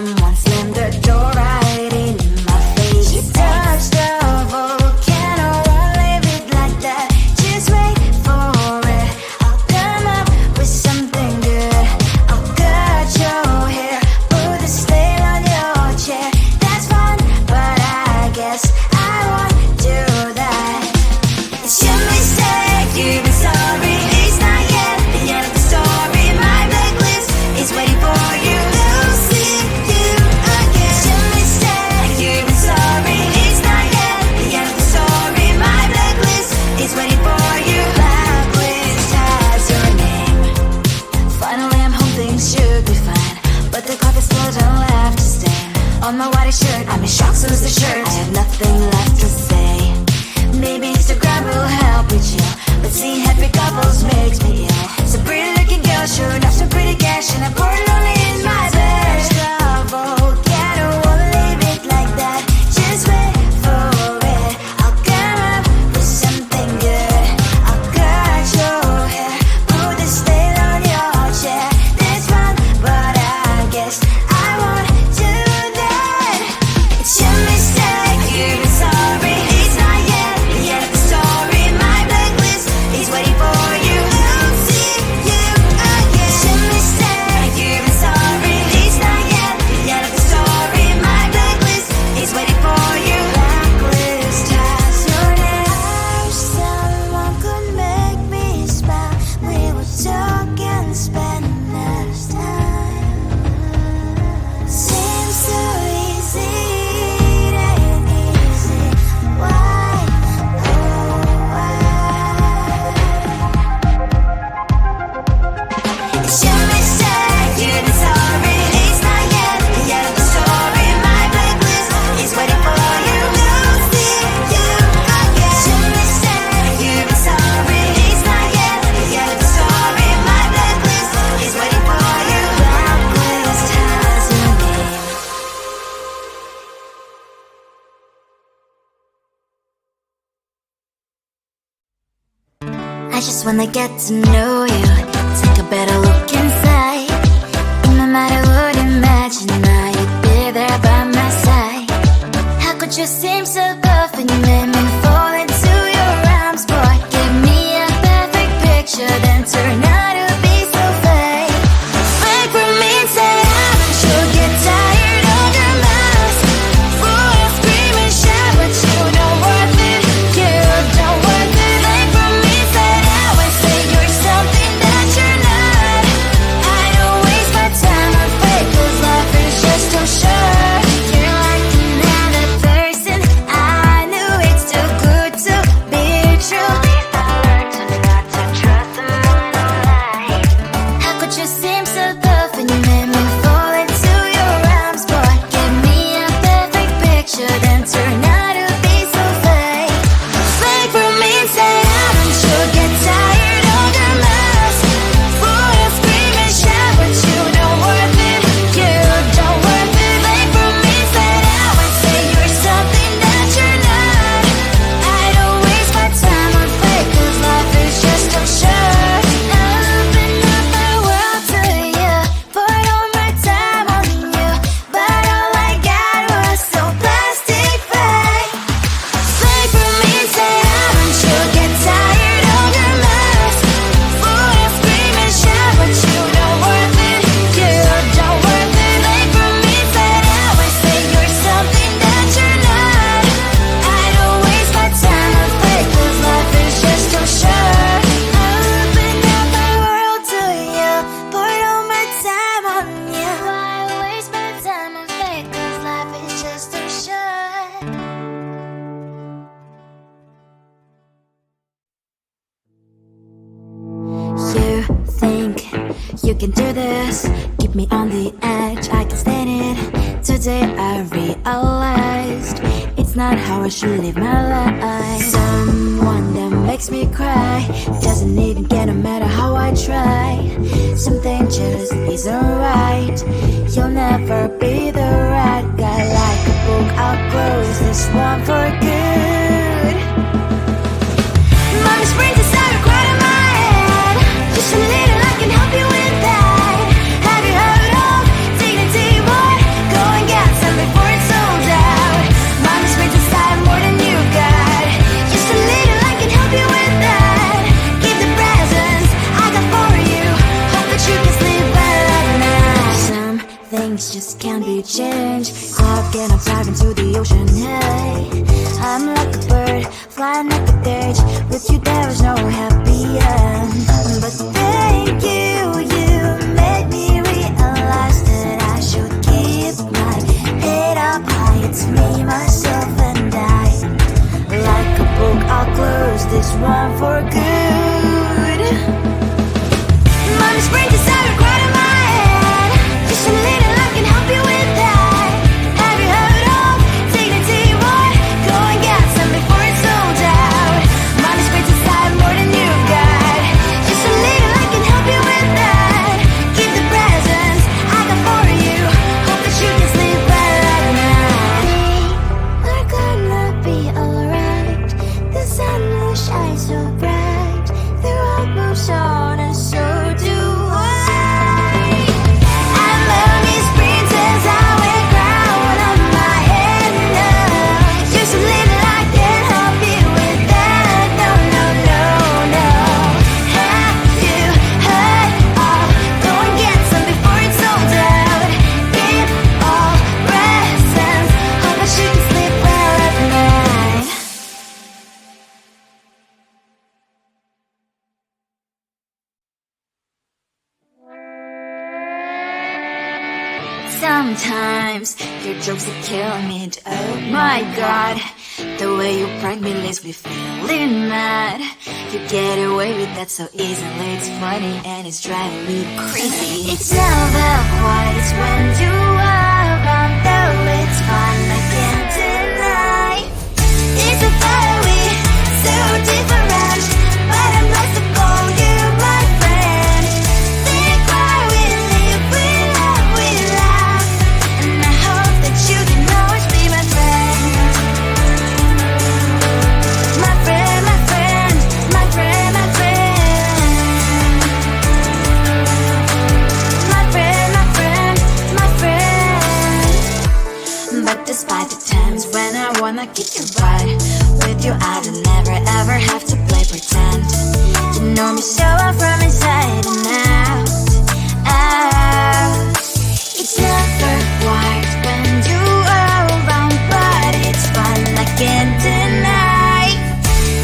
someone slammed the door right in my face. She touched the volcano, won't leave it like that. Just wait for it. I'll come up with something good. I'll cut your hair, put a stain on your chair. That's fun, but I guess I won't do that. It's your mistake, you've been sorry. It's not yet the end of the story. My blacklist is waiting for you. We'll see you again. It's your mistake, you've been sorry. It's not yet the end of the story. My blacklist is waiting for you. Blacklist has your name. Finally I'm home, things should be fine, but the carpet's spilled and left a stain on my white shirt. I'm in shock, so is the shirt. I have nothing left to say. Maybe Instagram will help with you, but seeing happy couples makes me ill. Some pretty looking girl showing off some pretty cash, and I'm pouring lonely in my bed. Volcano, won't leave it like that. Just wait for it. I'll come up with something good. I'll cut your hair, put the stain on your chair. That's fun, but I guess I won't do that. It's your mistake, you've been sorry. It's not yet the end of the story. My blacklist is waiting for you. We'll see you again. It's your mistake, you've been sorry. It's not yet the end of the story. My blacklist is waiting for you. Blacklist has your name. I wish someone could make me smile. We would talk and spend less time. Seems so easy, it ain't easy. Why, oh why? It's your mistake, you've been sorry. It's not yet the end of the story. My blacklist is waiting for you. We'll see you again. It's your mistake, you've been sorry. It's not yet the end of the story. My blacklist is waiting for you. Blacklist has your name. I just wanna get to know you, take a better look inside. No matter what, imagine now you'd be there by my side. How could you seem so good when you made me fall into your arms, boy? Give me a perfect picture, then turn out to be so fake. Fake for me and say haven't you get tired of your mask? Boy, I scream and shout, but you don't worth it. You don't worth it. Fake for me, say out and say you're something that you're not. I don't waste my time on fake, 'cause life is just too short. You're like another person. I knew it's too good to be true. I learned to not to trust someone online. How could you seem so good when you made me fall into your arms, boy? Give me a perfect picture, then turn out to be so fake. Fake for me and say haven't you get tired of your mask? Boy, I scream and shout, but you don't worth it. You don't worth it. Fake for me, say out and say you're something that you're not. I don't waste my time on fake, 'cause life is just too short. Open up my world to you, put all my time on you, but all I got was so plastic fake. Fake for me, say haven't you get tired of your mask? Boy, I scream and shout, but you don't worth it. You don't worth it. Fake for me, say out and say you're something that you're not. I don't waste my time on fake, 'cause life is just too short. Open up my world to you, put all my time on you. Why waste my time on fake, 'cause life is just too short. You think you can do this, keep me on the edge, I can stand it. Today I realized it's not how I should live my life. Someone that makes me cry doesn't even get no matter how I try. Something just isn't right. You'll never be the right guy. Like a book, I'll close this one for good. Mommy springs inside a quite in my head. Just a little, I can help you with that. Have you heard of dignity? What? Go just can't be changed. How can I dive into the ocean? Hey, I'm like a bird, flying like a cage. With you there is no happy end. But thank you, you made me realize that I should keep my head up high. It's me, myself, and I. Like a book, I'll close this one for good. Mommy's brain decided right in my head. Just a little I can help you with that. Have you heard of dignity, boy? Go and get some before it's sold out. Mommy's brain decided more than you got. Just a little I can help you with that. Keep the presents I got for you. Hope that you can sleep better at night. We're gonna be alright. The sun will shine so bright. The road moves on and so do I. And mommy's princess, I wear crown on my head now. Just a little I can help you with that. No, no, no, no. Have you heard of? Go and get some before it's sold out. Keep all presents. Hope that you can sleep well at night. Sometimes your jokes that kill me. Oh my god, the way you prank me leaves me feeling mad. You get away with that so easily. It's funny and it's driving me crazy. It's never quite as when you are around, though it's fun, I can't deny. It's a very so different, but I'm blessed to call you my friend. Think why we live, we love, we laugh, and I hope that you can always be my friend. My friend, my friend, my friend, my friend. My friend, my friend, my friend. But despite the times when I wanna kick your butt, with you I don't never ever have to play pretend. You know me so well from inside and out, out. It's never quite when you are around, but it's fun, I can't deny.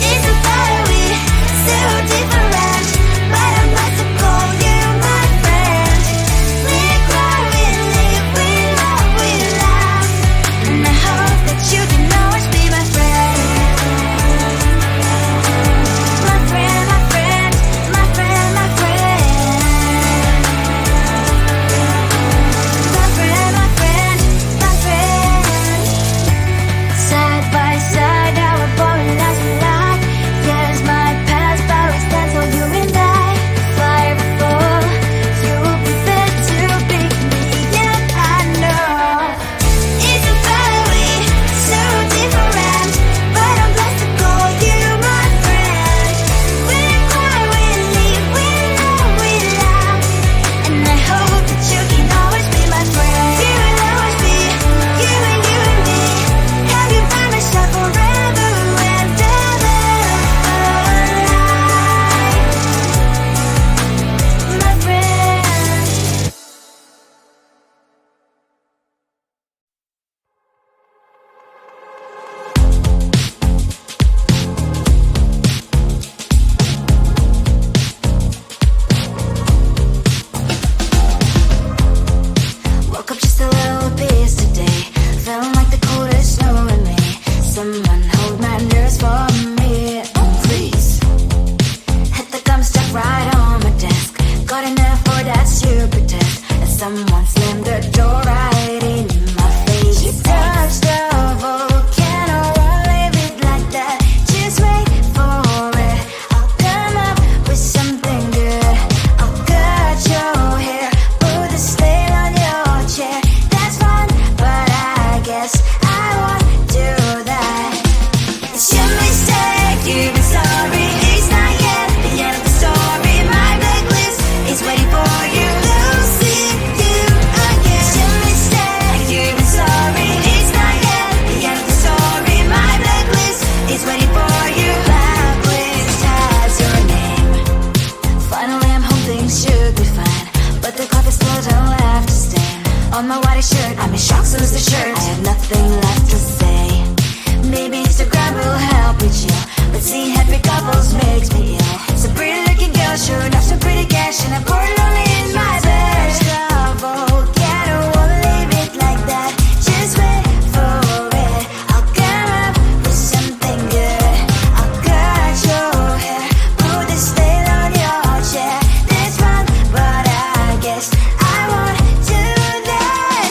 It's a very so different, but I'm glad to call you my friend. We cry, we live, we love, we laugh, and I hope that you can always be my friend. My friend, my friend, my friend, my friend. My friend, my friend, my friend. Side by side, our body lasts a lot. Years might pass, but we stand so you and I. Fly before you prefer to pick me, yet I know it's a very so different, but I'm blessed to call you my friend. We cry, we live, we love, we laugh, and I hope that you can always be my friend. You will always be you and me. Have you by my side forever and ever. My friend. Woke up just a little pissed today. Feeling like the coldest snow in me. Someone hold my nerves for me, oh please. Hit the gum stuck right on my desk. Got enough for that stupid test. And someone slammed the door right in my face. You touched the volcano, won't leave it like that. Just wait for it. I'll come up with something good. I'll cut your hair, put the stain on your chair. That's fun, but I guess I won't do that. It's your mistake, you've been sorry. It's not yet the end of the story. My blacklist is waiting for you. Losing you again. It's your mistake, you've been sorry. It's not yet the end of the story. My blacklist is waiting for you. Blacklist has your name. Finally I'm home, things should be fine, but the clock is still don't have to stand. on my white shirt. I'm in shock, so is the shirt. I have nothing left to say. Maybe Instagram will help with you, but seeing happy couples makes me ill. Some pretty looking girl, sure enough, some pretty cash, and I'm bored lonely in my bed. Trouble, yeah, I don't wanna leave it like that. Just wait for it. I'll come up with something good. I'll cut your hair, put this veil on your chair. This one, but I guess I won't do that.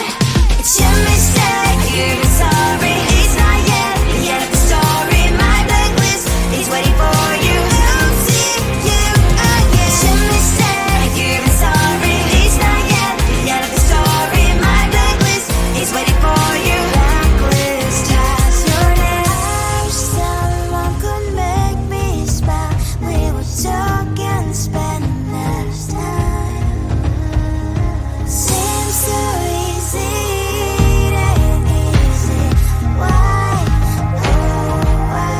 It's your mistake, you're sorry. It's not yet the end of the story. My blacklist is waiting for you. I'll see you again. It's your mistake, you're sorry. It's not yet the end of the story. My blacklist is waiting for you. Blacklist has your name. I wish someone could make me smile. We would talk and spend less time. Seems so easy, it ain't easy. Why, oh why?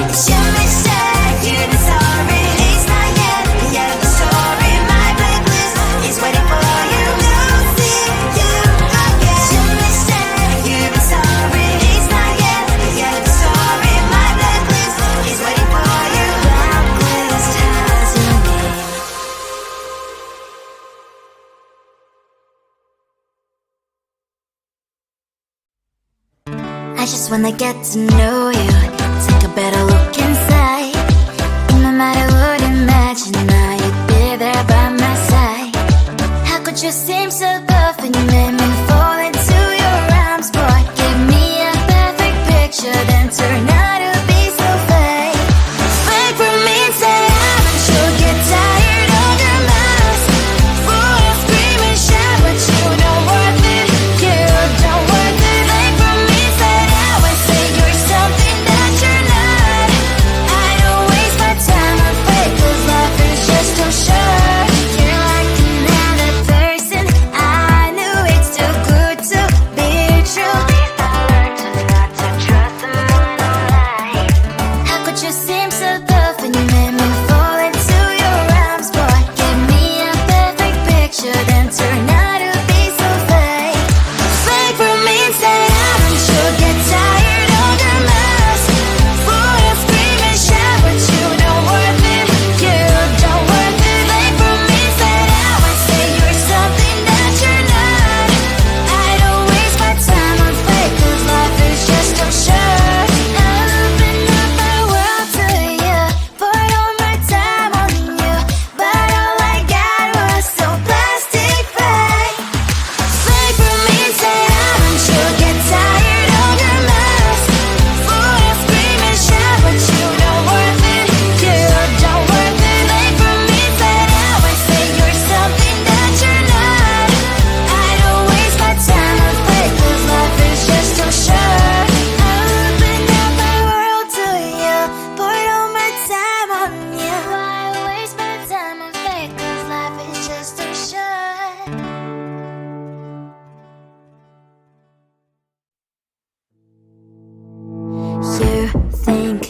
It's your mistake, you're sorry. It's not yet the end of the story. My blacklist is waiting for you. I'll see you again. It's your mistake, you're sorry. It's not yet the end of the story. My blacklist is waiting for you. Blacklist has your name. I just wanna get to know you, take a better look inside. No matter what, imagine I would be there by my side. How could you seem so perfect? You made me fall into your arms, boy. Give me a perfect picture, then turn out to be so fake. Fake for me, say I'm sure get tired of your mask. Full of scream and shout, but you don't worth it. You don't worth it. Fake for me, say I say you're something that you're not. I don't waste my time on fake, 'cause life is just too short. You're like another person. I knew it's too good to be true. I learned to not to trust someone online. How could you seem so perfect? You made me fall into your arms, boy. Give me a perfect picture, then turn out to be so fake. Fake for me, say I'm sure get tired of your mask. Full of scream and shout, but you don't worth it. You don't worth it. Fake for me, say I say you're something that you're not. I don't waste my time on fake, 'cause life is just too short. Open up my world to you, poured all my time on you, but all I got was so plastic fake. Fake for me, say I'm sure get tired of your mask. Full of scream and shout, but you don't worth it. You don't worth it. Fake for me, say I say you're something that you're not. I don't waste my time on fake, 'cause life is just too short. Open up my world to you, poured all my time on you. Why waste my time on fake, 'cause life is just too short. You think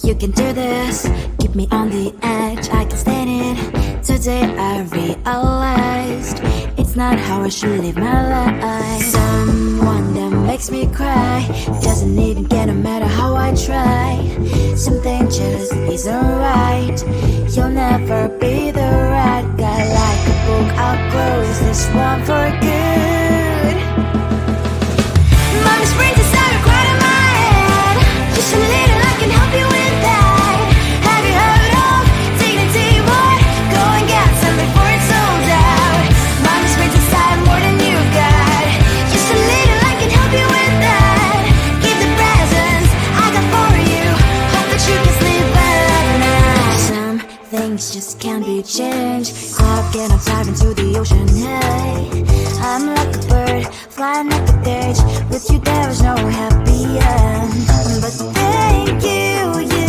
you can do this, keep me on the edge, I can stand it. Today I realized it's not how I should live my life. Someone that makes me cry doesn't even get, no matter how I try. Something just isn't right. You'll never be the right guy. Like a book, I'll close this one for good. Mommy's brains inside are quite in my head. Just a little, I can help you with that. Have you heard of dignity, boy? Go and get some before it's sold out. Mommy's brains inside more than you've got. Just a little, I can help you with that. Keep the presents I got for you. Hope that you can sleep well at night. Some things just can't be changed. I'll get up, dive into the ocean, hey. I'm like a bird, flying like a cage. With you there was no happy end. But thank you, you